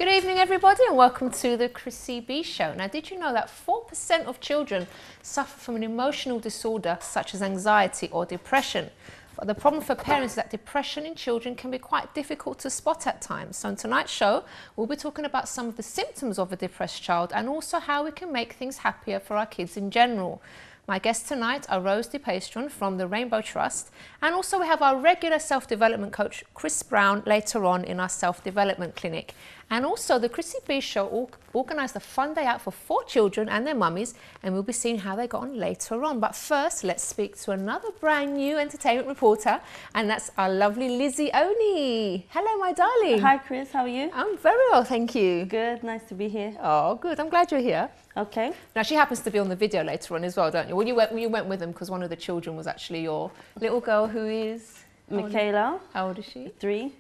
Good evening, everybody, and welcome to the Chrissy B Show. Now, did you know that 4% of children suffer from an emotional disorder such as anxiety or depression? But the problem for parents is that depression in children can be quite difficult to spot at times. So in tonight's show, we'll be talking about some of the symptoms of a depressed child and also how we can make things happier for our kids in general. My guests tonight are Rose DePastron from the Rainbow Trust, and also we have our regular self-development coach, Chris Brown, later on in our self-development clinic. And also the Chrissy B Show organised a fun day out for 4 children and their mummies, and we'll be seeing how they got on later on. But first, let's speak to another brand new entertainment reporter, and that's our lovely Lizzie Oni. Hello, my darling. Hi, Chris. How are you? I'm very well, thank you. Good. Nice to be here. Oh, good. I'm glad you're here. Okay. Now, she happens to be on the video later on as well, don't you? Well, you went with them because one of the children was actually your little girl who is... Michaela. How old is she? 3.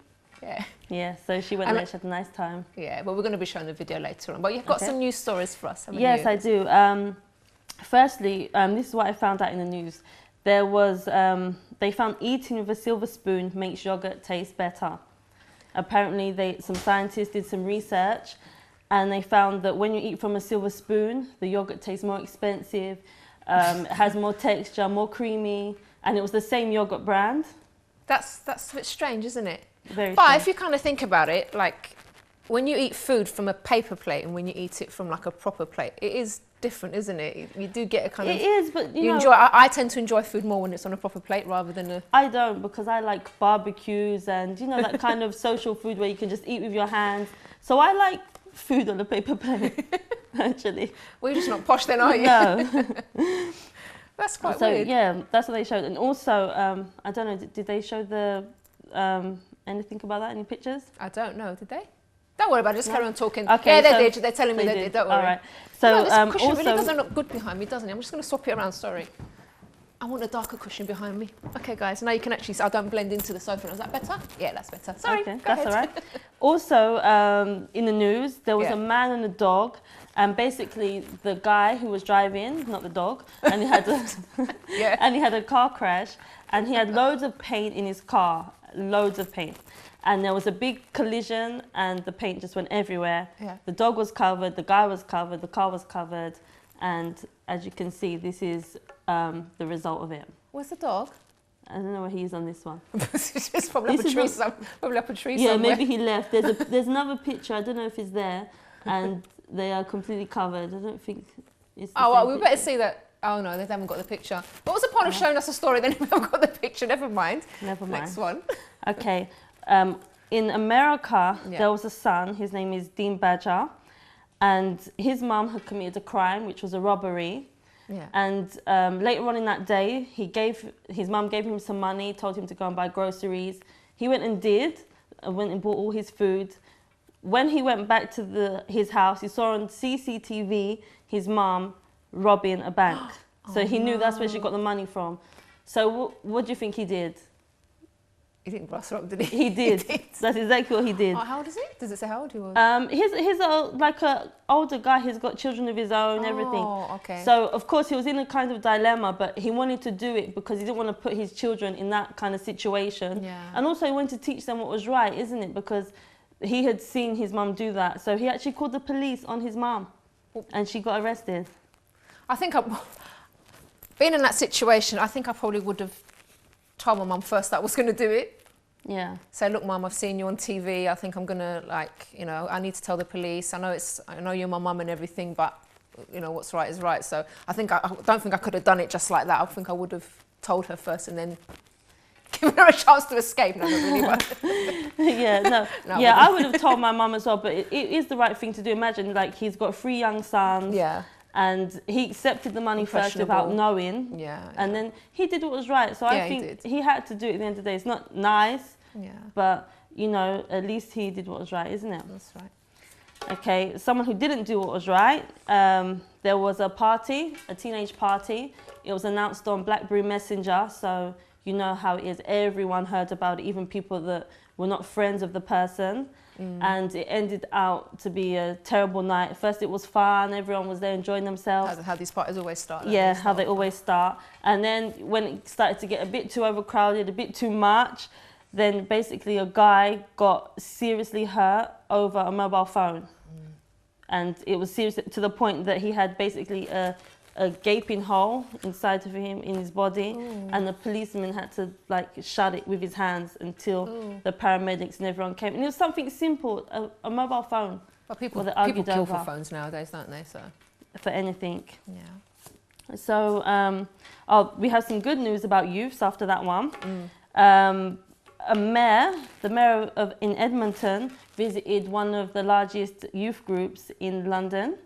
Yeah. Yeah, so she went there, she had a nice time. Yeah, but we're going to be showing the video later on. But you've got some news stories for us, haven't you? Yes, I do. Firstly, this is what I found out in the news. There was, they found eating with a silver spoon makes yogurt taste better. Apparently, some scientists did some research and they found that when you eat from a silver spoon, the yogurt tastes more expensive, it has more texture, more creamy, and it was the same yogurt brand. That's a bit strange, isn't it? Very but strange. If you kind of think about it, like when you eat food from a paper plate and when you eat it from like a proper plate, it is different, isn't it? You do get a kind of... It is, but you know... enjoy. I tend to enjoy food more when it's on a proper plate rather than a... I don't, because I like barbecues and, you know, that kind of social food where you can just eat with your hands. So I like food on a paper plate, actually. Well, you're just not posh then, are you? No. That's quite weird. Yeah, that's what they showed. And also, I don't know, did they show the... anything about that? Any pictures? I don't know. Did they? Don't worry about it. Just carry on talking. Okay, yeah, they so did. They're telling me they did. Don't worry. All right. So this cushion also, really doesn't look good behind me, doesn't it? I'm just going to swap it around. Sorry. I want a darker cushion behind me. Okay, guys. Now you can actually see I don't blend into the sofa. Is that better? Yeah, that's better. Sorry. okay, go that's ahead. all right. Also, in the news, there was a man and a dog, and basically the guy who was driving, not the dog, and he had a and he had a car crash, and he had loads of paint in his car, loads of paint. And there was a big collision and the paint just went everywhere. Yeah. The dog was covered, the guy was covered, the car was covered. And as you can see, this is the result of it. Where's the dog? I don't know where he is on this one. It's probably up a tree somewhere. Yeah, maybe he left. There's another picture, I don't know if it's there. And they are completely covered. I don't think it's the Oh, well, same we better picture. see that. Oh, no, they haven't got the picture. What was the point of showing us a story then if we haven't got the picture? Never mind. Never mind. Next one. Okay. In America, there was a son, his name is Dean Badger, and his mum had committed a crime, which was a robbery. Yeah. And later on in that day, his mum gave him some money, told him to go and buy groceries. He went and went and bought all his food. When he went back to his house, he saw on CCTV his mum robbing a bank. So he knew that's where she got the money from. So what do you think he did? He didn't brass her up, did he? He did. He did. That's exactly what he did. Oh, how old is he? Does it say how old he was? He's like a older guy. He's got children of his own, everything. Oh, okay. So of course he was in a kind of dilemma, but he wanted to do it because he didn't want to put his children in that kind of situation. Yeah. And also he wanted to teach them what was right, isn't it? Because he had seen his mum do that. So he actually called the police on his mum, and she got arrested. I think being in that situation, I think I probably would have told my mum first that I was going to do it. Yeah. Say, look, Mum, I've seen you on TV. I think I'm going to, I need to tell the police. I know you're my mum and everything, but, what's right is right. So I don't think I could have done it just like that. I think I would have told her first and then given her a chance to escape. No, not really, but... Yeah, no. Yeah, I would have told my mum as well, but it is the right thing to do. Imagine, he's got 3 young sons. Yeah. And he accepted the money first without knowing. Yeah. And then he did what was right. So I think he had to do it at the end of the day. It's not nice, but, at least he did what was right, isn't it? That's right. Okay, someone who didn't do what was right, there was a party, a teenage party. It was announced on BlackBerry Messenger, so you know how it is. Everyone heard about it, even people that were not friends of the person. And it ended out to be a terrible night. First it was fun, everyone was there enjoying themselves. How these parties always start. Yeah, how they always start. And then when it started to get a bit too overcrowded, a bit too much, then basically a guy got seriously hurt over a mobile phone. And it was serious to the point that he had basically a gaping hole inside of him in his body. Ooh. And the policeman had to like shut it with his hands until the paramedics and everyone came. And it was something simple, a mobile phone. But people argued kill over for phones nowadays, don't they? So for anything. yeah. So we have some good news about youths after that one. The mayor in Edmonton visited one of the largest youth groups in London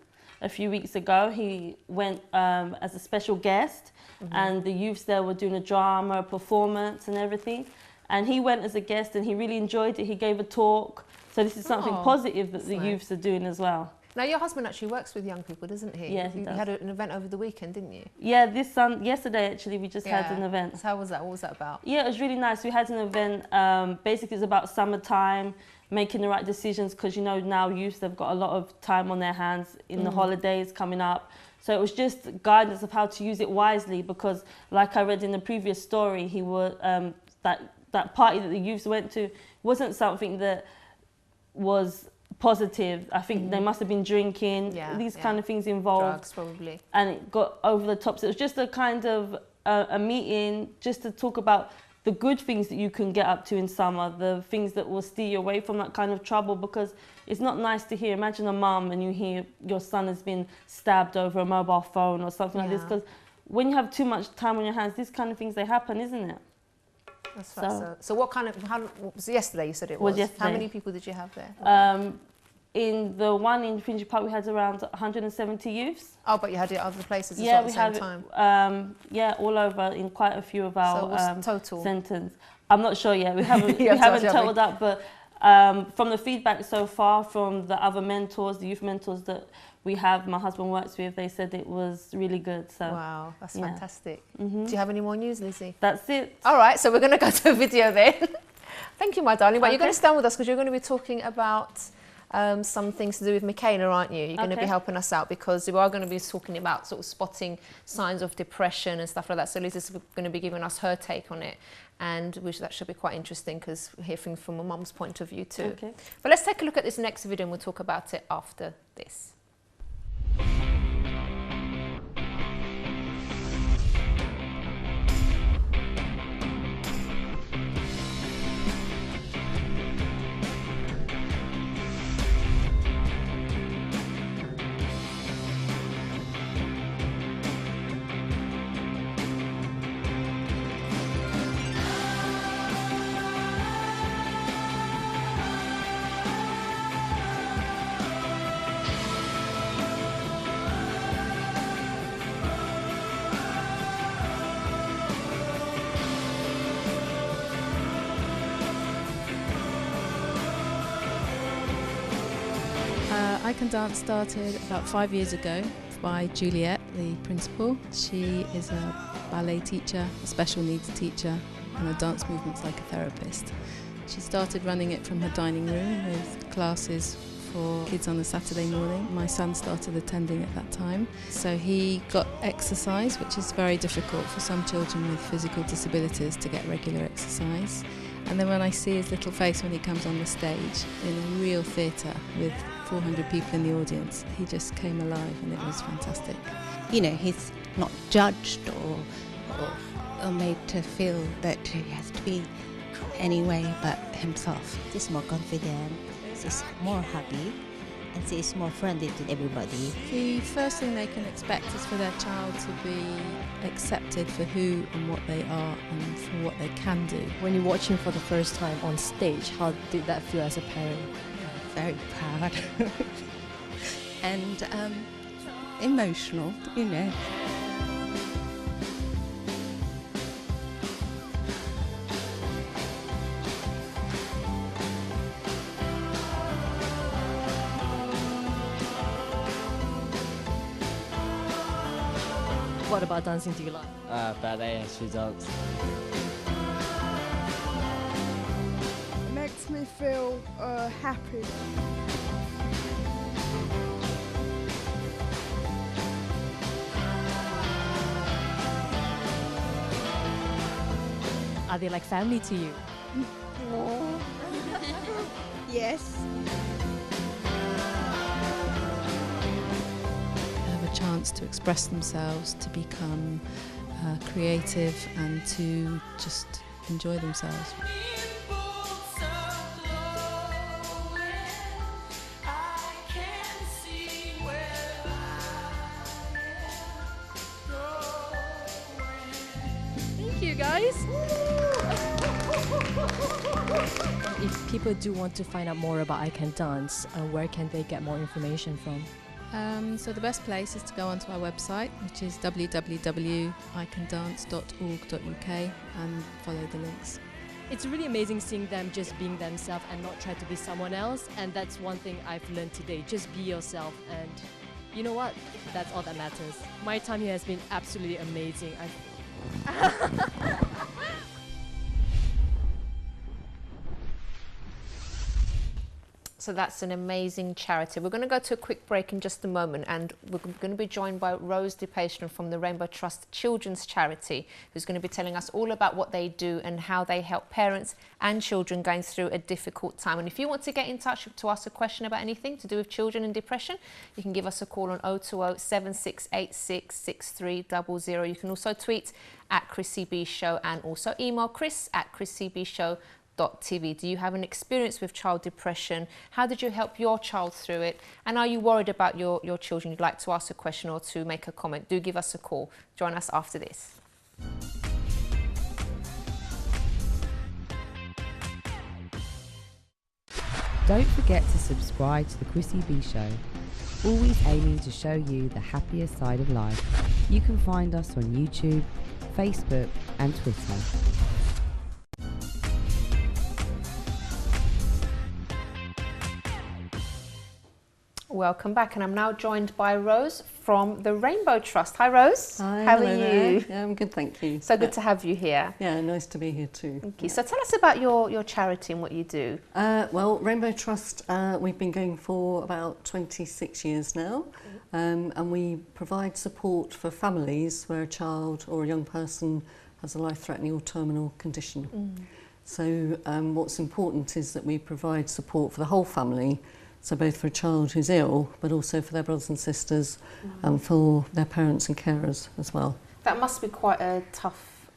a few weeks ago. He went as a special guest, and the youths there were doing a drama, a performance and everything. And he went as a guest and he really enjoyed it. He gave a talk. So this is something positive that the youths are doing as well. Now, your husband actually works with young people, doesn't he? Yes, he does. You had an event over the weekend, didn't you? Yeah, yesterday actually we just had an event. So how was that? What was that about? Yeah, it was really nice. We had an event, basically it's about summertime, making the right decisions, because you know now youth, they've got a lot of time on their hands in the holidays coming up. So it was just guidance of how to use it wisely, because like I read in the previous story, he was, that party that the youths went to wasn't something that was positive. I think they must have been drinking, these kind of things involved. Drugs, probably. And it got over the top. So it was just a kind of a meeting just to talk about the good things that you can get up to in summer, the things that will steer you away from that kind of trouble, because it's not nice to hear. Imagine a mum and you hear your son has been stabbed over a mobile phone or something like this, because when you have too much time on your hands, these kind of things, they happen, isn't it? That's right. So what kind of, was it yesterday you said it was? Yesterday. How many people did you have there? In the one in Finchley Park, we had around 170 youths. Oh, but you had it other places as well at the same time? Yeah, all over in quite a few of our so what's total? centres. I'm not sure yet. We haven't totaled up, but from the feedback so far from the other mentors, the youth mentors that we have, my husband works with, they said it was really good. So wow, that's fantastic. Do you have any more news, Lizzie? That's it. All right, so we're going to go to a video then. Thank you, my darling. But you're going to stand with us because you're going to be talking about some things to do with Michaela, aren't you? You're going to be helping us out because we are going to be talking about sort of spotting signs of depression and stuff like that. So Lisa's going to be giving us her take on it, and that should be quite interesting because we're hearing from a mum's point of view too. Okay. But let's take a look at this next video and we'll talk about it after this. I Can Dance started about 5 years ago by Juliet, the principal. She is a ballet teacher, a special needs teacher, and a dance movement psychotherapist. She started running it from her dining room with classes for kids on a Saturday morning. My son started attending at that time. So he got exercise, which is very difficult for some children with physical disabilities to get regular exercise. And then when I see his little face when he comes on the stage in a real theatre with 400 people in the audience, he just came alive and it was fantastic. You know, he's not judged or made to feel that he has to be any way but himself. He's more confident, he's more happy, and he's more friendly to everybody. The first thing they can expect is for their child to be accepted for who and what they are and for what they can do. When you watch him for the first time on stage, how did that feel as a parent? Very proud and emotional, you know. What about dancing do you like? Ballet and street dance. It makes me feel happy. Are they like family to you? Yes. chance to express themselves, to become creative and to just enjoy themselves. Thank you, guys. If people do want to find out more about I Can Dance, where can they get more information from? So the best place is to go onto our website, which is www.icandance.org.uk, and follow the links. It's really amazing seeing them just being themselves and not try to be someone else, and that's one thing I've learned today. Just be yourself, and you know what? That's all that matters. My time here has been absolutely amazing. So that's an amazing charity. We're going to go to a quick break in just a moment, and we're going to be joined by Rose DePatron from the Rainbow Trust Children's Charity, who's going to be telling us all about what they do and how they help parents and children going through a difficult time. And if you want to get in touch to ask a question about anything to do with children and depression, you can give us a call on 020 7686 6300. You can also tweet at Chrissy B Show and also email chris@chrissybshow.tv. Do you have an experience with child depression? How did you help your child through it? And are you worried about your children? You'd like to ask a question or to make a comment? Do give us a call. Join us after this. Don't forget to subscribe to the Chrissy B Show, always aiming to show you the happier side of life. You can find us on YouTube, Facebook and Twitter. Welcome back, and I'm now joined by Rose from the Rainbow Trust. Hi Rose. Hi, how are hello you? there. Yeah, I'm good, thank you. So good to have you here. Yeah, nice to be here too. Thank you. So tell us about your charity and what you do. Well, Rainbow Trust, we've been going for about 26 years now, and we provide support for families where a child or a young person has a life-threatening or terminal condition. So what's important is that we provide support for the whole family, so both for a child who's ill, but also for their brothers and sisters, and for their parents and carers as well. That must be quite a tough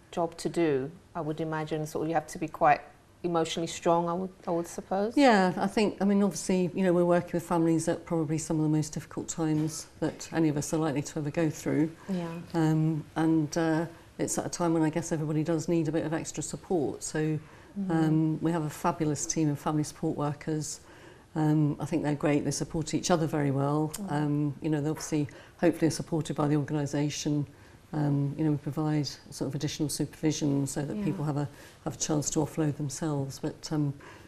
job to do, I would imagine. Sort of, you have to be quite emotionally strong, I would suppose. Yeah, I mean, obviously, you know, we're working with families at probably some of the most difficult times that any of us are likely to ever go through. Yeah. It's at a time when I guess everybody does need a bit of extra support. So we have a fabulous team of family support workers. I think they're great. They support each other very well. You know, they obviously, hopefully, are supported by the organisation. You know, we provide sort of additional supervision so that people have a chance to offload themselves. But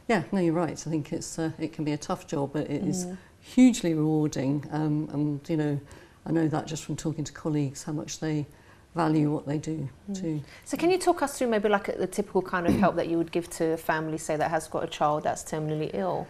yeah, no, you're right. I think it can be a tough job, but it is hugely rewarding. And you know, I know that just from talking to colleagues how much they value what they do too. So can you talk us through maybe like the typical kind of help that you would give to a family, say, that has got a child that's terminally ill?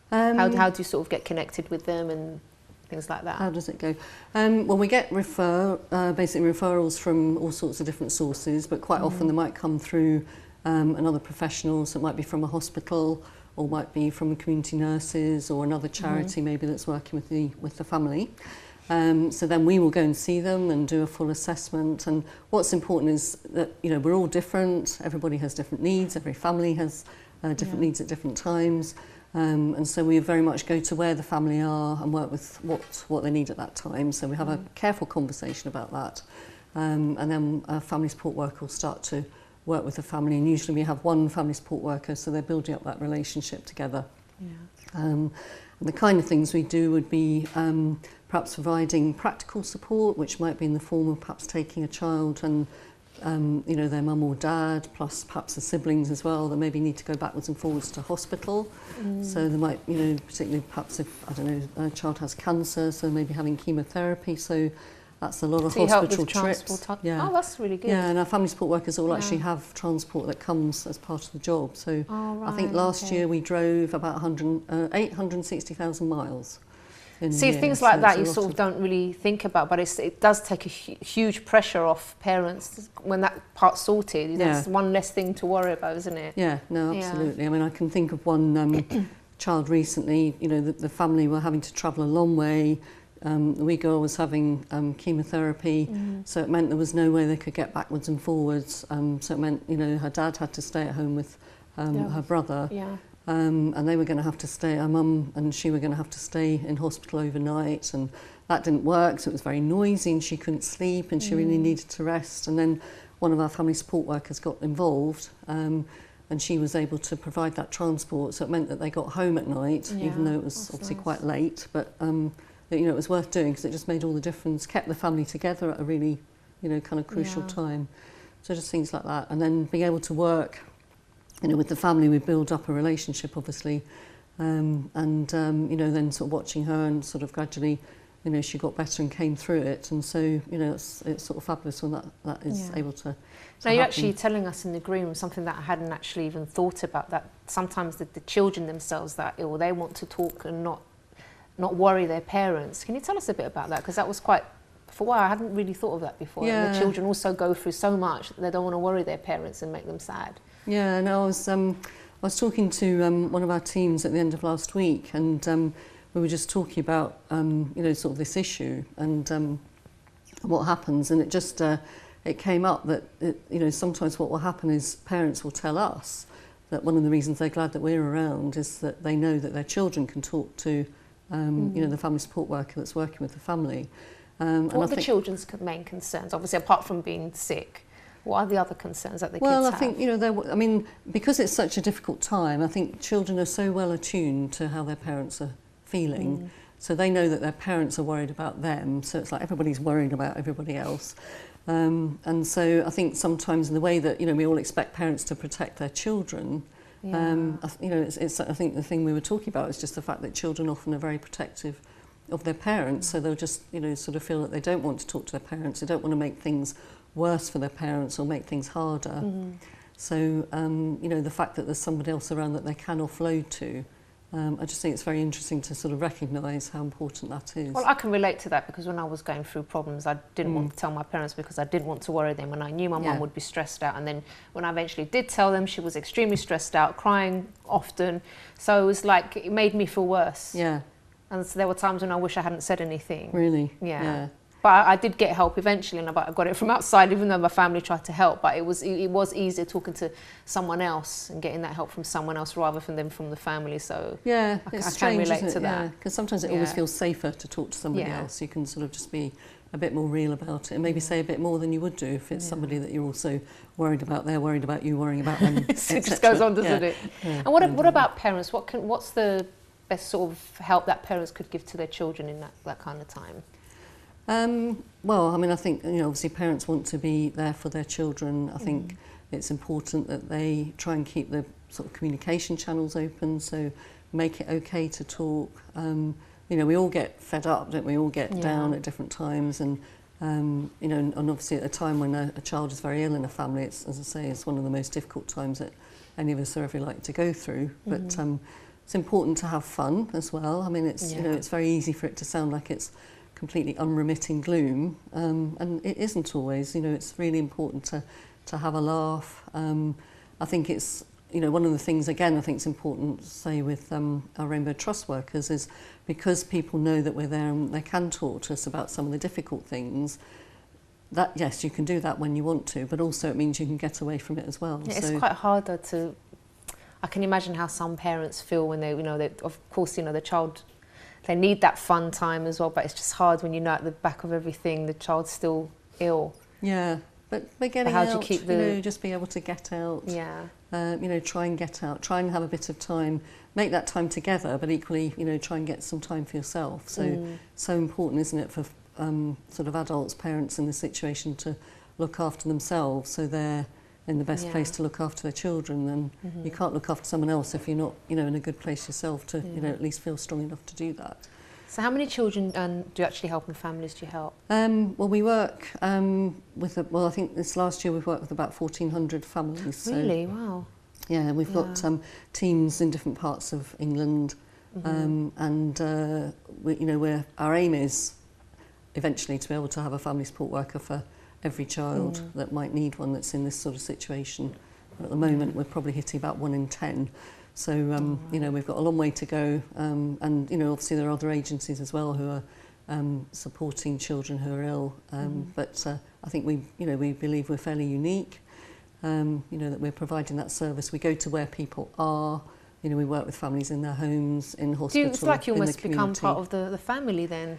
How do you sort of get connected with them and things like that? How does it go? Well, we get basically referrals from all sorts of different sources, but quite often they might come through another professional, so it might be from a hospital or might be from community nurses or another charity maybe that's working with the family. So then we will go and see them and do a full assessment. And what's important is that, you know, we're all different. Everybody has different needs. Every family has different needs at different times. And so we very much go to where the family are and work with what they need at that time. So we have a careful conversation about that. And then a family support worker will start to work with the family. And usually we have one family support worker, so they're building up that relationship together. And the kind of things we do would be perhaps providing practical support, which might be in the form of perhaps taking a child and you know, their mum or dad, plus perhaps the siblings as well, that maybe need to go backwards and forwards to hospital. So they might, you know, particularly perhaps if, I don't know, a child has cancer, so maybe having chemotherapy, so that's a lot of hospital trips. Oh, that's really good. Yeah, and our family support workers all actually have transport that comes as part of the job. So I think last year we drove about 860,000 miles. See, things like that you sort of don't really think about, but it does take a huge pressure off parents when that part's sorted. That's one less thing to worry about, isn't it? Yeah, no, absolutely. I mean, I can think of one child recently, you know, the family were having to travel a long way the wee girl was having chemotherapy, so it meant there was no way they could get backwards and forwards. So it meant, you know, her dad had to stay at home with her brother. Yeah. And they were going to have to stay, her mum and she were going to have to stay in hospital overnight, and that didn't work, so it was very noisy and she couldn't sleep and she really needed to rest. And then one of our family support workers got involved, and she was able to provide that transport, so it meant that they got home at night, even though it was obviously quite late, but you know, it was worth doing because it just made all the difference, kept the family together at a really, you know, kind of crucial time. So just things like that, and then being able to work, you know, with the family, we build up a relationship, obviously, and you know, then sort of watching her and sort of gradually, you know, she got better and came through it, and so, you know, it's sort of fabulous when that is able to now you're happen. actually telling us in the green room something that I hadn't actually even thought about, that sometimes the children themselves that ill, they want to talk and not worry their parents. Can you tell us a bit about that? Because that was quite, for a while I hadn't really thought of that before. And the children also go through so much that they don't want to worry their parents and make them sad. Yeah, and I was talking to one of our teams at the end of last week, and we were just talking about you know, sort of this issue and what happens, and it just it came up that you know, sometimes what will happen is parents will tell us that one of the reasons they're glad that we're around is that they know that their children can talk to you know, the family support worker that's working with the family. What are the children's main concerns, obviously apart from being sick? What are the other concerns that the kids have? Well, I think, you know, I mean, because it's such a difficult time, I think children are so well attuned to how their parents are feeling. So they know that their parents are worried about them. So it's like everybody's worrying about everybody else. And so I think sometimes in the way that, you know, we all expect parents to protect their children, you know, I think the thing we were talking about is just the fact that children often are very protective of their parents. So they'll just, you know, sort of feel that they don't want to talk to their parents. They don't want to make things worse for their parents or make things harder. So, you know, the fact that there's somebody else around that they can offload to, I just think it's very interesting to sort of recognise how important that is. Well, I can relate to that because when I was going through problems, I didn't want to tell my parents because I didn't want to worry them, and I knew my mum would be stressed out. And then when I eventually did tell them, she was extremely stressed out, crying often. So it was like, it made me feel worse. Yeah. And so there were times when I wish I hadn't said anything. Really? Yeah. But I did get help eventually, and I got it from outside, even though my family tried to help. But it was easier talking to someone else and getting that help from someone else rather than from the family. So yeah, I can relate to that. Because sometimes it always feels safer to talk to somebody else. You can sort of just be a bit more real about it and maybe say a bit more than you would do if it's somebody that you're also worried about. They're worried about you, worrying about them. It just goes on, doesn't it? And what about parents? What's the best sort of help that parents could give to their children in that kind of time? Well, I mean, I think, you know, obviously parents want to be there for their children. I think it's important that they try and keep the sort of communication channels open, so make it okay to talk. You know, we all get fed up, don't we? We all get down at different times, and you know, and obviously at a time when a child is very ill in a family, it's, as I say, it's one of the most difficult times that any of us are ever likely to go through. But it's important to have fun as well. I mean, it's you know, it's very easy for it to sound like it's completely unremitting gloom, and it isn't always. You know, it's really important to have a laugh. I think it's, you know, one of the things, again, I think it's important to say with our Rainbow Trust workers is because people know that we're there and they can talk to us about some of the difficult things, that yes, you can do that when you want to, but also it means you can get away from it as well. Yeah, it's quite hard though to, I can imagine how some parents feel when they, you know, of course, you know, the child, they need that fun time as well, but it's just hard when you know at the back of everything the child's still ill. Yeah, but getting how out, do you keep you know, just be able to get out. Yeah. You know, try and get out, try and have a bit of time, make that time together, but equally, you know, try and get some time for yourself. So, so important, isn't it, for sort of adults, parents in this situation to look after themselves so they're in the best place to look after their children. And you can't look after someone else if you're not, you know, in a good place yourself to, you know, at least feel strong enough to do that. So how many children do you actually help and families do you help? Well, we work with, I think this last year we've worked with about 1,400 families. Really? So, wow. Yeah, we've got teams in different parts of England, and we, you know, our aim is eventually to be able to have a family support worker for every child that might need one that's in this sort of situation. But at the moment, we're probably hitting about 1 in 10. So, you know, we've got a long way to go. And, you know, obviously there are other agencies as well who are supporting children who are ill. But I think we believe we're fairly unique. That we're providing that service. We go to where people are. We work with families in their homes, in hospital, It's like you in the almost become community. part of the family then.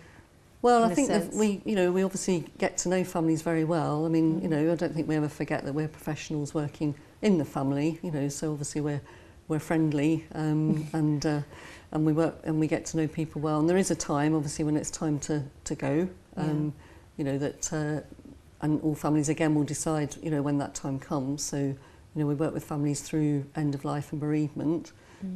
Well, I think that we obviously get to know families very well. I mean, I don't think we ever forget that we're professionals working in the family. So obviously we're friendly and we work and we get to know people well. And there is a time, obviously, when it's time to go. And all families again will decide, when that time comes. So, we work with families through end of life and bereavement.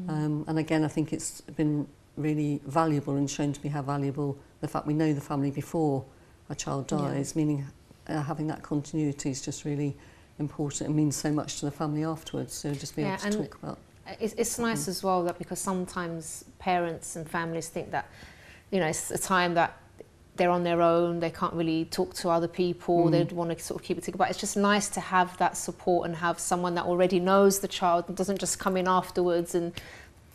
And again, I think it's been really valuable and shown to be how valuable the fact we know the family before a child dies, meaning having that continuity is just really important and means so much to the family afterwards. So just be able to talk about. It's nice as well that because sometimes parents and families think that, it's a time that they're on their own, they can't really talk to other people, they want to sort of keep it together. But it's just nice to have that support and have someone that already knows the child and doesn't just come in afterwards and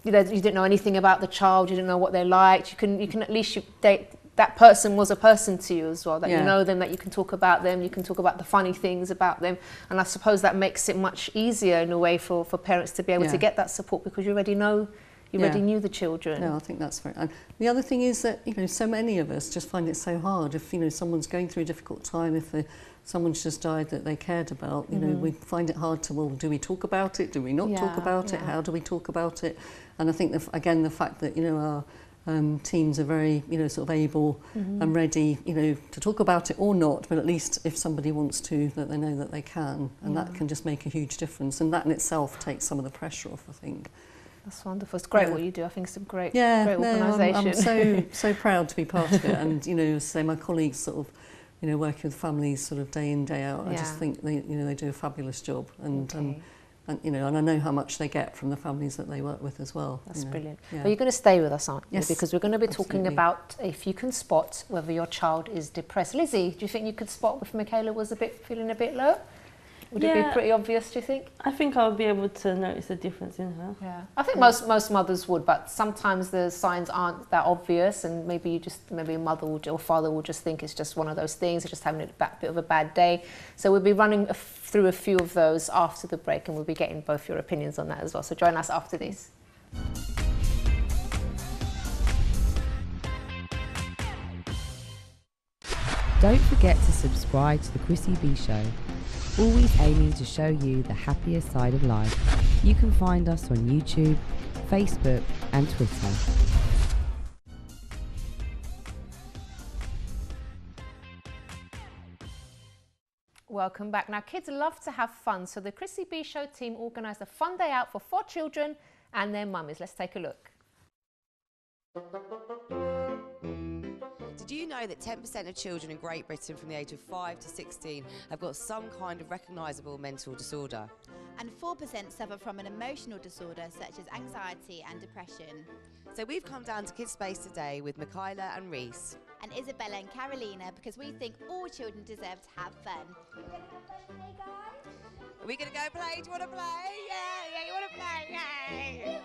you didn't know anything about the child, you didn't know what they liked. You can at least that person was a person to you as well, that you know them, that you can talk about them, you can talk about the funny things about them. And I suppose that makes it much easier in a way for parents to be able to get that support because you already know. You already knew the children. No, I think that's very. And the other thing is that so many of us just find it so hard if someone's going through a difficult time. If someone's just died that they cared about, we find it hard to. Well, do we talk about it? Do we not talk about it? How do we talk about it? And I think the fact that our teams are very sort of able and ready to talk about it or not, but at least if somebody wants to, that they know that they can, and that can just make a huge difference. And that in itself takes some of the pressure off, I think. That's wonderful. It's great what you do. I think it's a great organisation. I'm so proud to be part of it. And say my colleagues sort of, working with families sort of day in, day out. I just think they do a fabulous job. And and I know how much they get from the families that they work with as well. That's brilliant. But you're going to stay with us, aren't you? Yes, because we're going to be talking about if you can spot whether your child is depressed. Lizzie, do you think you could spot if Michaela was feeling a bit low? Would it be pretty obvious, do you think? I think I would be able to notice a difference in her. Yeah, I think most mothers would, but sometimes the signs aren't that obvious, and maybe a mother or father will just think it's just one of those things, they're just having a bit of a bad day. So we'll be running through a few of those after the break, and we'll be getting both your opinions on that as well. So join us after this. Don't forget to subscribe to the Chrissy B Show. Always aiming to show you the happier side of life. You can find us on YouTube, Facebook and Twitter. Welcome back. Now, kids love to have fun, so the Chrissy B Show team organised a fun day out for 4 children and their mummies. Let's take a look. Did you know that 10% of children in Great Britain from the age of 5 to 16 have got some kind of recognisable mental disorder? And 4% suffer from an emotional disorder such as anxiety and depression. So we've come down to Kids Space today with Michaela and Reese. And Isabella and Carolina because we think all children deserve to have fun. We're going to have fun today, guys? Are we going to go play? Do you want to play? Yeah, you want to play? Yay!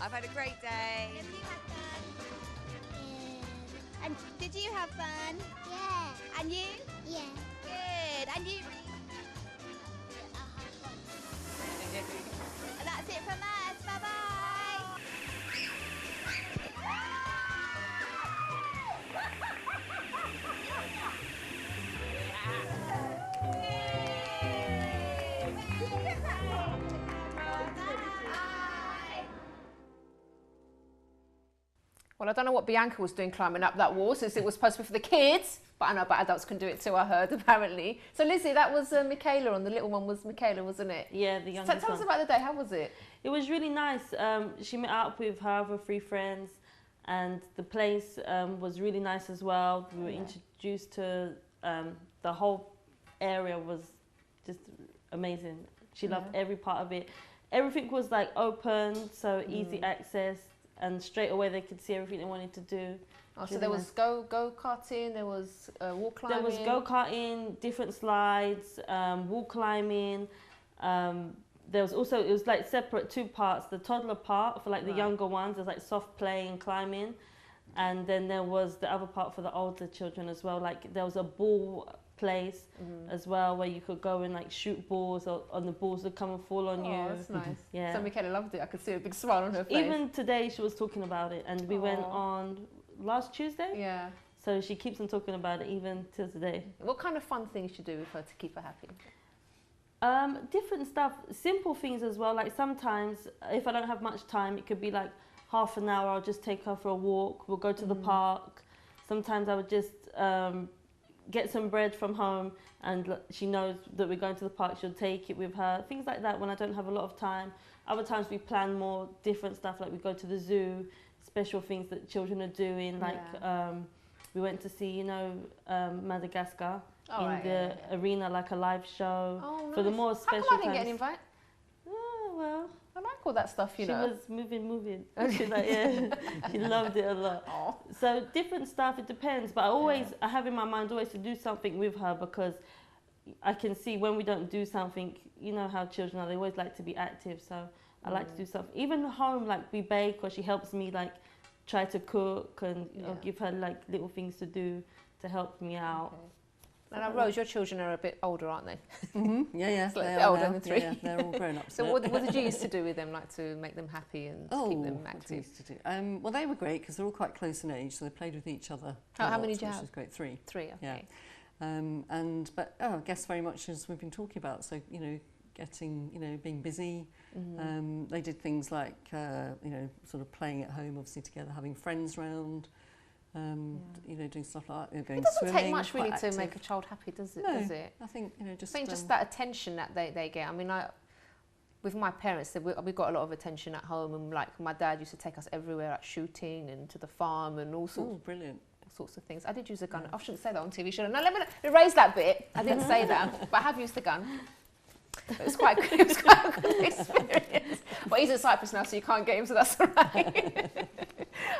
I've had a great day. Have you had fun? Yeah. And did you have fun? Yeah. And you? Yeah. Good. And you? And that's it from us. Bye-bye. Well, I don't know what Bianca was doing climbing up that wall, since it was supposed to be for the kids, but I know but adults can do it too, I heard, apparently. So Lizzie, that was Michaela, and the little one was Michaela, wasn't it? Yeah, the youngest Tell us about the day. How was it? It was really nice. She met up with her other 3 friends, and the place was really nice as well. We were introduced to the whole area was just amazing. She loved every part of it. Everything was like open, so easy access, and straight away they could see everything they wanted to do. Oh, so there was go-karting, there was wall climbing. There was go-karting, different slides, wall climbing. There was also, it was like separate 2 parts. The toddler part for like the younger ones, there's like soft play and climbing. And then there was the other part for the older children as well. Like there was a ball place as well, where you could go and like shoot balls, or on the balls would come and fall on you. Oh, that's nice. Yeah. So Michaela loved it. I could see a big smile on her face. Even today she was talking about it, and we went on last Tuesday. Yeah. So she keeps on talking about it even till today. What kind of fun things you do with her to keep her happy? Different stuff, simple things as well. Like sometimes if I don't have much time, it could be like half an hour, I'll just take her for a walk. We'll go to the park. Sometimes I would just get some bread from home, and she knows that we're going to the park, she'll take it with her. Things like that when I don't have a lot of time. Other times we plan more different stuff, like we go to the zoo, special things that children are doing, like we went to see, Madagascar in the arena, like a live show. Oh, nice. For the more special How come I didn't times. get an invite? Oh, well. I like all that stuff, you know. She was moving. She's like, she loved it a lot. Oh. So different stuff, it depends. But I have in my mind always to do something with her, because I can see when we don't do something, you know how children are, they always like to be active. So I like to do something. Even at home, like we bake, or she helps me like try to cook, and I'll give her like little things to do to help me out. Okay. And Rose, your children are a bit older, aren't they? Yeah, Like they a bit are older now. than 3. Yeah, they're all grown up. So what did you used to do with them, like to make them happy and keep them What active? we used to do? Well, they were great because they're all quite close in age, so they played with each other. How many did you have? Which was great. 3. 3, okay. Yeah. But I guess very much as we've been talking about, so being busy. They did things like sort of playing at home, obviously together, having friends round. Doing stuff like that, going swimming. It doesn't take much really to make a child happy, does it? No, does it? I think just that attention that they get. I mean, with my parents, we got a lot of attention at home, and like my dad used to take us everywhere, like shooting and to the farm and all sorts. Oh, brilliant! All sorts of things. I did use a gun. I shouldn't say that on TV, should I? No, let me erase that bit. I didn't say that, but I have used the gun. It was quite good. It was quite a good experience. But he's in Cyprus now, so you can't get him, so that's all right.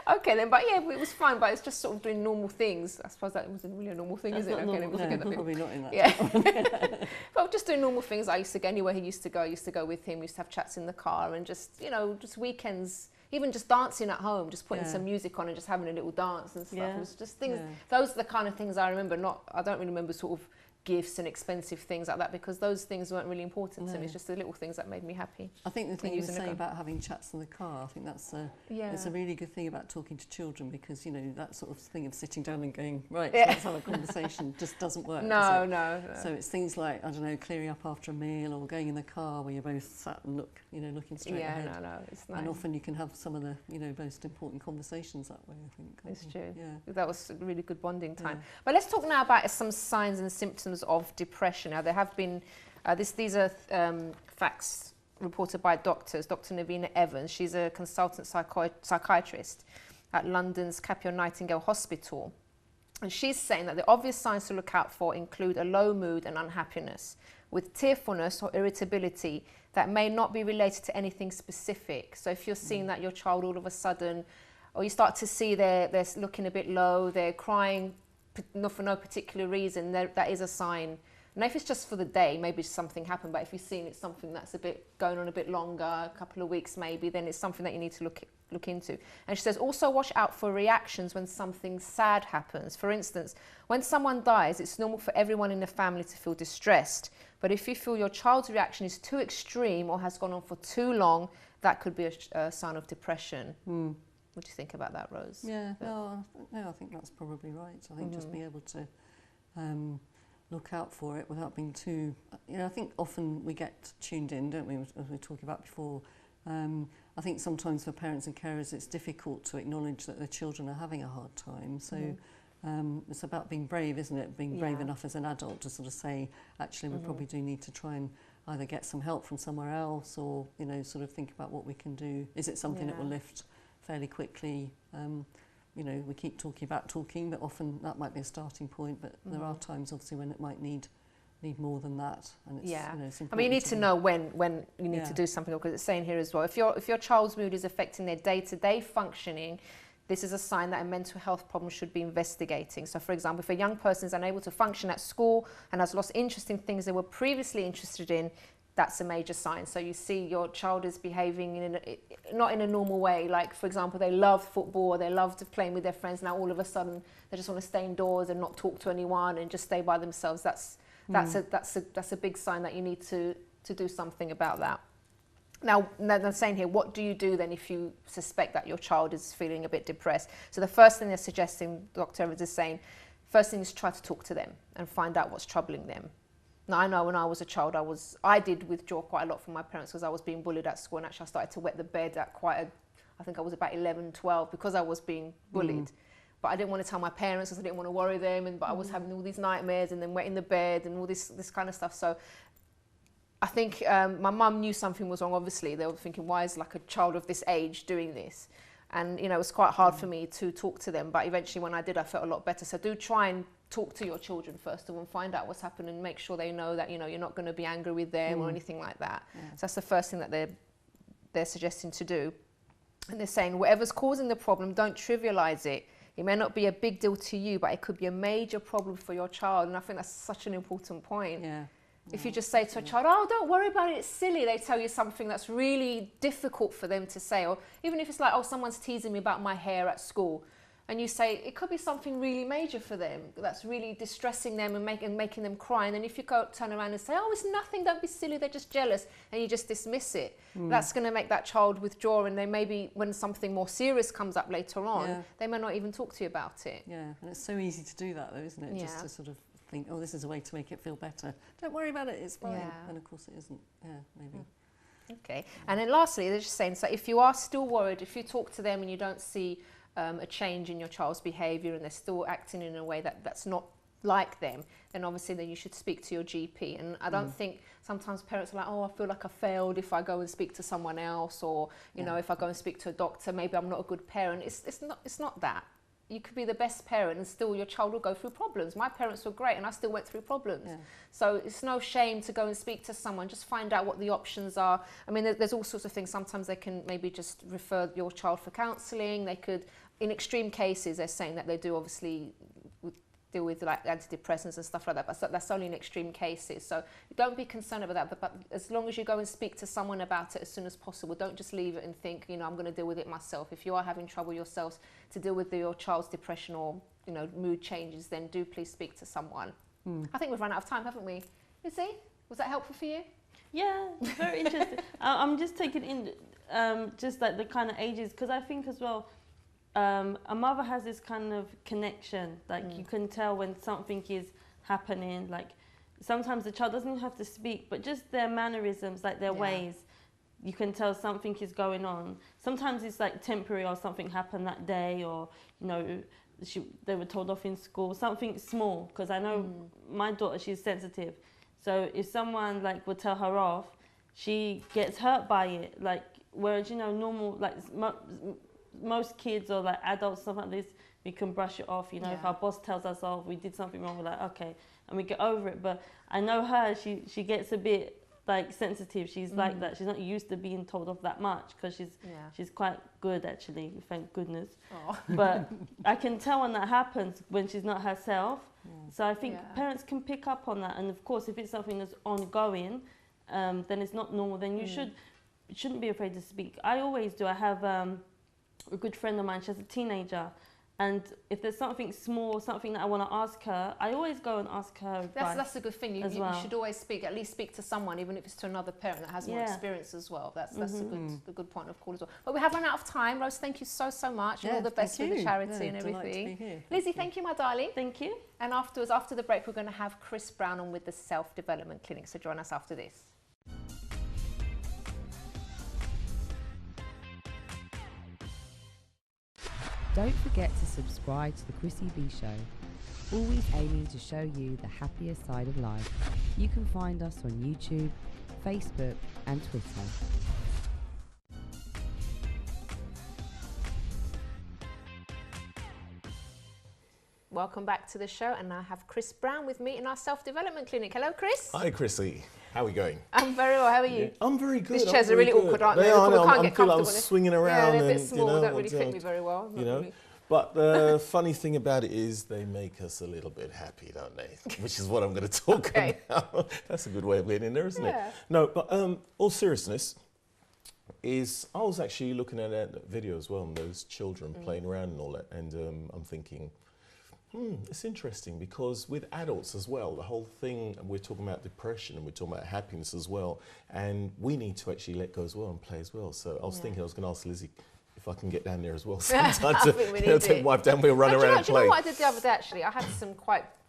Okay then, but yeah, it was fun. But it's just sort of doing normal things. I suppose that wasn't really a normal thing, is it? Okay, then we'll forget that bit. Probably not in that. Yeah. But just doing normal things. I used to go anywhere he used to go. I used to go with him. We used to have chats in the car, and just just weekends. Even just dancing at home, just putting some music on and just having a little dance and stuff. It was just things. Those are the kind of things I remember. I don't really remember sort of gifts and expensive things like that, because those things weren't really important to me. It's just the little things that made me happy. I think the thing you say about having chats in the car, I think that's it's a really good thing about talking to children, because that sort of thing of sitting down and going, right, so let's have a conversation just doesn't work. No. So it's things like, I don't know, clearing up after a meal, or going in the car where you're both sat and looking straight ahead. No, it's nice. And often you can have some of the most important conversations that way, I think. It's true. Yeah. That was a really good bonding time. But let's talk now about some signs and symptoms of depression. Now, there have been, these are facts reported by doctors. Dr. Navina Evans, she's a consultant psychiatrist at London's Capio Nightingale Hospital. And she's saying that the obvious signs to look out for include a low mood and unhappiness, with tearfulness or irritability that may not be related to anything specific. So if you're seeing that your child all of a sudden, or you start to see they're looking a bit low, they're crying for no particular reason, that is a sign Now, if it's just for the day, maybe something happened, but if you've seen it's something that's a bit going on a bit longer, a couple of weeks maybe, then it's something that you need to look into. And she says, also watch out for reactions when something sad happens. For instance, when someone dies, it's normal for everyone in the family to feel distressed. But if you feel your child's reaction is too extreme or has gone on for too long, that could be a sign of depression. What do you think about that, Rose? Yeah, no, I think that's probably right. I think just be able to look out for it without being too... I think often we get tuned in, don't we, as we were talking about before. I think sometimes for parents and carers it's difficult to acknowledge that their children are having a hard time. So it's about being brave, isn't it? Being brave enough as an adult to sort of say, actually, we probably do need to try and either get some help from somewhere else or, sort of think about what we can do. Is it something that will lift fairly quickly? We keep talking about talking, but often that might be a starting point, but there are times obviously when it might need more than that. And it's, it's you need to know when you need to do something, because it's saying here as well, if your child's mood is affecting their day-to-day functioning, this is a sign that a mental health problem should be investigating. So for example, if a young person is unable to function at school and has lost interest in things they were previously interested in, that's a major sign. So you see your child is behaving not in a normal way. Like, for example, they love football, they loved playing with their friends. Now all of a sudden they just want to stay indoors and not talk to anyone and just stay by themselves. That's a big sign that you need to do something about that. Now, they're saying here, what do you do then if you suspect that your child is feeling a bit depressed? So the first thing they're suggesting, Dr. Evans is saying, first thing is try to talk to them and find out what's troubling them. Now, I know when I was a child, I did withdraw quite a lot from my parents because I was being bullied at school, and actually I started to wet the bed at I think I was about 11, 12, because I was being bullied. But I didn't want to tell my parents because I didn't want to worry them, but I was having all these nightmares and then wetting the bed and all this kind of stuff. So I think my mum knew something was wrong, obviously. They were thinking, why is like a child of this age doing this? And, it was quite hard for me to talk to them. But eventually when I did, I felt a lot better. So do try and talk to your children first of all and find out what's happened and make sure they know that, you're not going to be angry with them or anything like that. So that's the first thing that they're suggesting to do. And they're saying, whatever's causing the problem, don't trivialize it. It may not be a big deal to you, but it could be a major problem for your child. And I think that's such an important point. If you just say to a child, oh, don't worry about it, it's silly, they tell you something that's really difficult for them to say. Or even if it's like, oh, someone's teasing me about my hair at school. And you say, it could be something really major for them that's really distressing them and making them cry. And then if you turn around and say, oh, it's nothing, don't be silly, they're just jealous, and you just dismiss it, that's going to make that child withdraw. And they maybe, when something more serious comes up later on, they may not even talk to you about it. Yeah, and it's so easy to do that though, isn't it? Just to sort of think, oh, this is a way to make it feel better. Don't worry about it, it's fine. And of course it isn't. Maybe. Okay. And then lastly, they're just saying, so if you are still worried, if you talk to them and you don't see a change in your child's behaviour and they're still acting in a way that's not like them, then obviously then you should speak to your GP. And I don't think sometimes parents are like, oh, I feel like I failed if I go and speak to someone else, or if I go and speak to a doctor, maybe I'm not a good parent. It's not that. You could be the best parent and still your child will go through problems. My parents were great and I still went through problems. So it's no shame to go and speak to someone, just find out what the options are. I mean, there's all sorts of things. Sometimes they can maybe just refer your child for counselling. They could, in extreme cases, they're saying that they do obviously deal with like antidepressants and stuff like that, but that's only in extreme cases. So don't be concerned about that, but as long as you go and speak to someone about it as soon as possible, don't just leave it and think, I'm going to deal with it myself. If you are having trouble yourselves to deal with your child's depression or, mood changes, then do please speak to someone. I think we've run out of time, haven't we? Izzy, was that helpful for you? Yeah, very interesting. I'm just taking in just like the kind of ages, because I think as well, a mother has this kind of connection, like you can tell when something is happening, like sometimes the child doesn't even have to speak, but just their mannerisms, like their ways, you can tell something is going on. Sometimes it's like temporary, or something happened that day, or they were told off in school, something small, because I know my daughter, she's sensitive, so if someone like would tell her off, she gets hurt by it, like whereas normal, like most kids or like adults, stuff like this, we can brush it off. If our boss tells us off, we did something wrong, we're like, okay, and we get over it. But I know her, she gets a bit like sensitive. She's like that. She's not used to being told off that much because she's quite good actually, thank goodness. Oh. But I can tell when that happens when she's not herself. So I think parents can pick up on that, and of course if it's something that's ongoing, then it's not normal. Then you shouldn't be afraid to speak. I always do. I have a good friend of mine. She has a teenager. And if there's something small, something that I want to ask her, I always go and ask her advice. That's a good thing. You should always speak, at least speak to someone, even if it's to another parent that has more experience as well. That's a good point of call as well. But we have run out of time. Rose, thank you so much. And all the best with the charity and everything. Lizzie, thank you, my darling. Thank you. And afterwards, after the break, we're going to have Chris Brown on with the Self-Development Clinic. So join us after this. Don't forget to subscribe to the Chrissy B Show, always aiming to show you the happier side of life. You can find us on YouTube, Facebook and Twitter. Welcome back to the show, and I have Chris Brown with me in our Self-Development Clinic. Hello, Chris. Hi, Chrissy. How are we going? I'm very well. How are you? I'm very good. These chairs are really awkward, aren't they? I know. Can't I get feel like comfortable. I'm swinging around. Yeah, they're a bit and, small. You know, Don't really fit me very well. You know, but the funny thing about it is they make us a little bit happy, don't they? Which is what I'm going to talk about. That's a good way of getting in there, isn't it? No, but all seriousness is, I was actually looking at that video as well, and those children playing around and all that, and I'm thinking, it's interesting because with adults as well, the whole thing, we're talking about depression and we're talking about happiness as well, and we need to actually let go as well and play as well. So I was thinking I was going to ask Lizzie if I can get down there as well sometimes to take my wife down, we'll run around and play. Do you know what I did the other day actually? I had some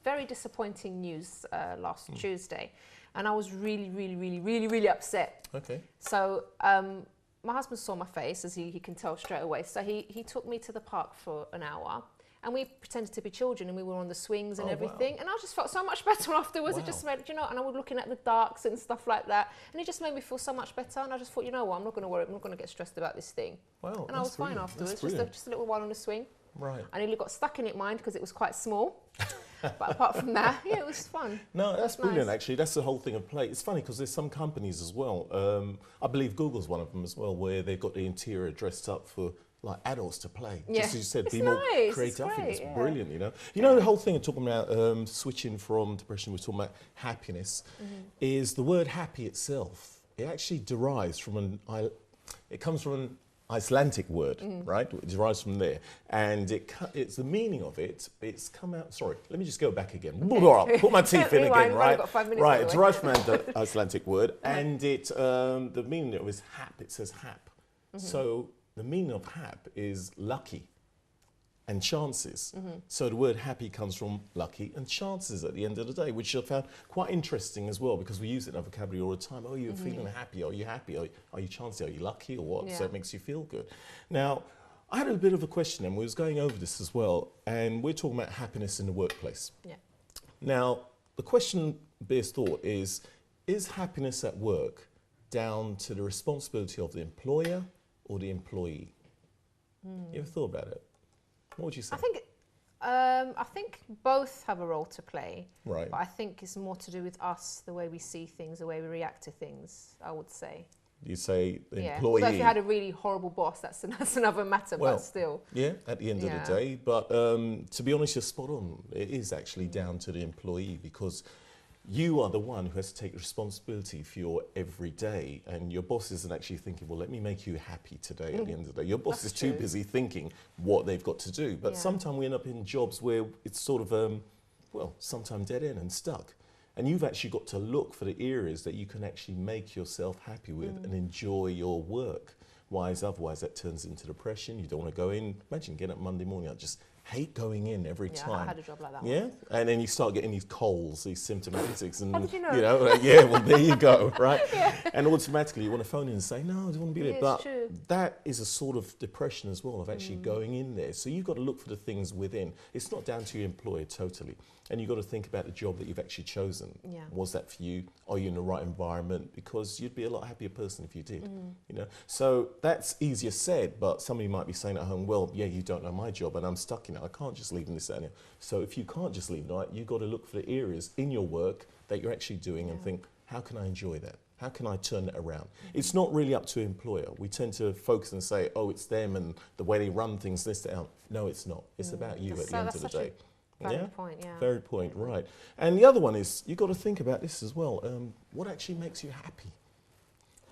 very disappointing news last Tuesday, and I was really upset. Okay. So my husband saw my face, as he can tell straight away, so he took me to the park for an hour. And we pretended to be children, and we were on the swings and everything. Wow. And I just felt so much better afterwards. Wow. It just made, and I was looking at the darks and stuff like that. And it just made me feel so much better. And I just thought, you know what, I'm not going to worry. I'm not going to get stressed about this thing. Wow, and I was fine afterwards. Just a little while on the swing. Right. I nearly got stuck in it, mind, because it was quite small. But apart from that, it was fun. No, that's brilliant, actually. That's the whole thing of play. It's funny because there's some companies as well. I believe Google's one of them as well, where they've got the interior dressed up for like adults to play. Yeah. Just as you said, it's be more nice. creative. I think it's brilliant, you know. You know, the whole thing of talking about switching from depression, we're talking about happiness, is the word happy itself. It actually derives from it comes from an Icelandic word, right? It derives from there. And it's the meaning of it, it's come out, sorry, let me just go back again. Okay. Put my teeth in again, right? Right, it derives from an Icelandic word, and the meaning of it is hap, it says hap. So the meaning of hap is lucky and chances. So the word happy comes from lucky and chances at the end of the day, which I found quite interesting as well, because we use it in our vocabulary all the time. Oh, you're feeling happy. Are you happy? Are you chancy? Are you lucky or what? So it makes you feel good. Now, I had a bit of a question, and we was going over this as well, and we're talking about happiness in the workplace. Now, the question bears thought is happiness at work down to the responsibility of the employer or the employee? You ever thought about it? What would you say? I think both have a role to play. Right. But I think it's more to do with us, the way we see things, the way we react to things, I would say. You say the employee. So if you had a really horrible boss, that's another matter, but still. Yeah, at the end of the day. But to be honest, you're spot on. It is actually down to the employee, because you are the one who has to take responsibility for your every day, and your boss isn't actually thinking, well, let me make you happy today at the end of the day. Your boss is too busy thinking what they've got to do. But sometimes we end up in jobs where it's sort of, sometimes dead end and stuck. And you've actually got to look for the areas that you can actually make yourself happy with and enjoy your work. Otherwise that turns into depression. You don't want to go in. Imagine getting up Monday morning, I just hate going in every time. I had a job like that. Yeah, and then you start getting these colds, these symptomatics, and how did you know? Well, there you go, right? And automatically you want to phone in and say, no, I don't want to be there. But that is a sort of depression as well, of actually going in there. So you've got to look for the things within. It's not down to your employer totally. And you've got to think about the job that you've actually chosen. Yeah. Was that for you? Are you in the right environment? Because you'd be a lot happier person if you did. So that's easier said, but somebody might be saying at home, well, yeah, you don't know my job and I'm stuck in it. I can't just leave in this area. So if you can't just leave it, you've got to look for the areas in your work that you're actually doing and think, how can I enjoy that? How can I turn it around? It's not really up to employer. We tend to focus and say, oh, it's them and the way they run things, this, that. No, it's not. It's about you at the end of the day. Valid point, yeah. Very point, right. And the other one is, you've got to think about this as well. What actually makes you happy?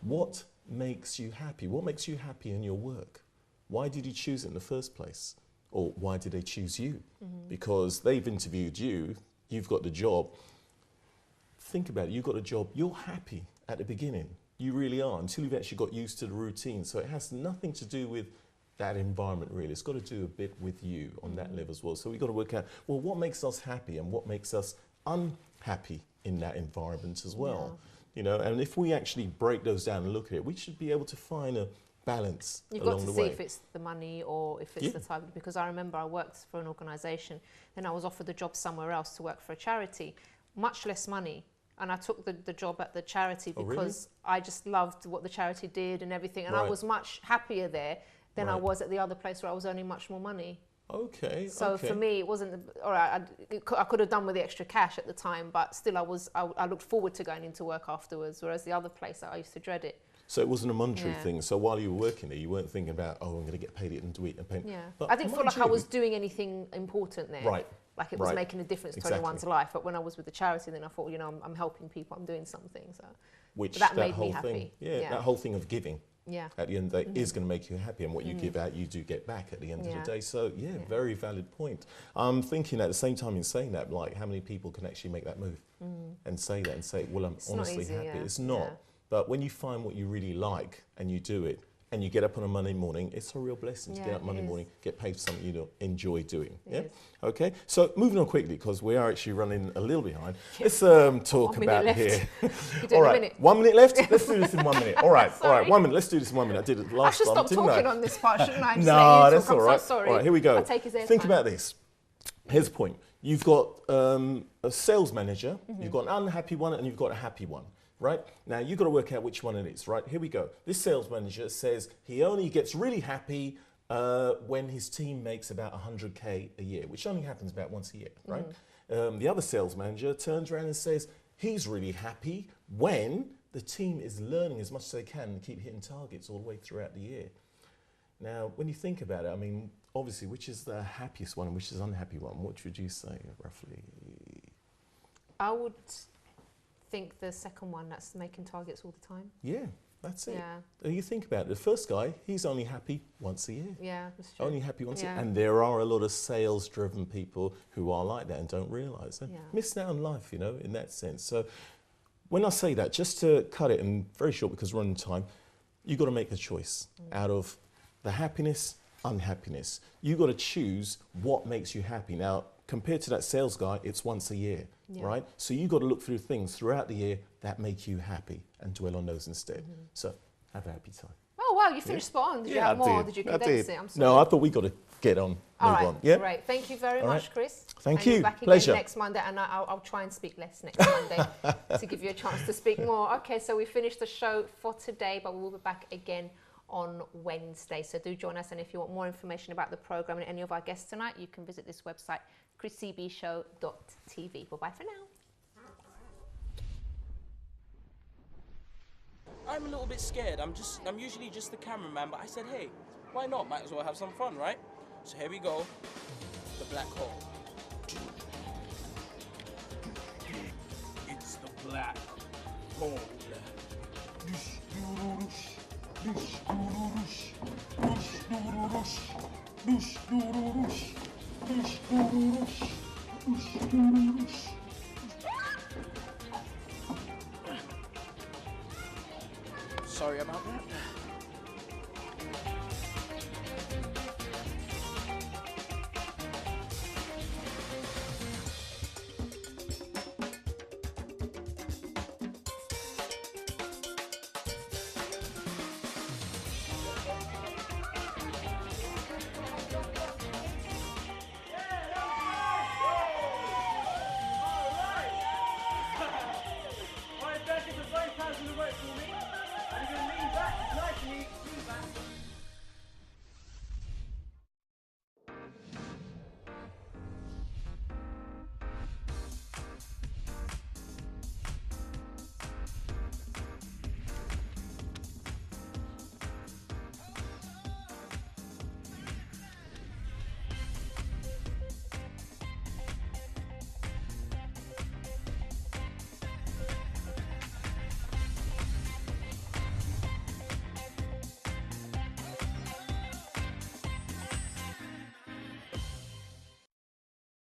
What makes you happy? What makes you happy in your work? Why did you choose it in the first place? Or why did they choose you? Because they've interviewed you, you've got the job. Think about it, you've got a job, you're happy at the beginning. You really are, until you've actually got used to the routine. So it has nothing to do with that environment really. It's got to do a bit with you on that level as well. So we've got to work out, well, what makes us happy and what makes us unhappy in that environment as well. You know, and if we actually break those down and look at it, we should be able to find a balance along the way. You've got to see if it's the money or if it's the type of, because I remember I worked for an organisation, then I was offered a job somewhere else to work for a charity, much less money. And I took the job at the charity because I just loved what the charity did and everything. And I was much happier there than I was at the other place where I was earning much more money. Okay. So for me, it wasn't, all right, I could have done with the extra cash at the time, but still I looked forward to going into work afterwards, whereas the other place, I used to dread it. So it wasn't a monetary thing. So while you were working there, you weren't thinking about, oh, I'm going to get paid it and do it and pay. Yeah. But I didn't feel like I was doing anything important there. Right. Like it was making a difference to anyone's life. But when I was with the charity, then I thought, you know, I'm helping people, I'm doing something. So that made me happy. That whole thing of giving. Yeah. At the end of the day is going to make you happy, and what you give out, you do get back at the end of the day. So very valid point. I'm thinking at the same time in saying that, like, how many people can actually make that move and say that and say, well, I'm honestly happy. It's not. But when you find what you really like and you do it, and you get up on a Monday morning, it's a real blessing to get up Monday morning, get paid for something you enjoy doing. Okay. So moving on quickly, because we are actually running a little behind. Let's talk about here. All right, 1 minute left. Let's do this in 1 minute. All right, all right, 1 minute. Let's do this in 1 minute. I did it last time, didn't I? I should stop talking on this part, shouldn't I? No, that's all right. So sorry. All right, here we go. I'll take his Think about this. Here's the point. You've got a sales manager, you've got an unhappy one, and you've got a happy one. Right? Now, you've got to work out which one it is, right? Here we go. This sales manager says he only gets really happy when his team makes about 100K a year, which only happens about once a year, right? The other sales manager turns around and says he's really happy when the team is learning as much as they can and keep hitting targets all the way throughout the year. Now, when you think about it, I mean, obviously, which is the happiest one and which is the unhappy one? What would you say, roughly? I would think the second one, that's making targets all the time. Yeah, that's it. Yeah. You think about it, the first guy, he's only happy once a year. Yeah, that's true. Only happy once a year. And there are a lot of sales-driven people who are like that and don't realise. They're missing out on life, you know, in that sense. So when I say that, just to cut it, and very short because we're running time, you've got to make a choice out of the happiness, unhappiness. You've got to choose what makes you happy. Now, compared to that sales guy, it's once a year, right? So you've got to look through things throughout the year that make you happy and dwell on those instead. So have a happy time. Oh, wow, you finished spot on. Did you have more? Did you condense it? I'm sorry. No, I thought we got to get on, move on. Yeah, great. Thank you very much, Chris. Thank you. Back Pleasure. Again next Monday, and I'll try and speak less next Monday to give you a chance to speak more. Okay, so we finished the show for today, but we'll be back again on Wednesday. So do join us, and if you want more information about the programme and any of our guests tonight, you can visit this website, chrissybshow.tv. Bye-bye for now. I'm a little bit scared. I'm usually just the cameraman, but I said, hey, why not? Might as well have some fun, right? So here we go. The black hole. It's the black hole. Sorry about that.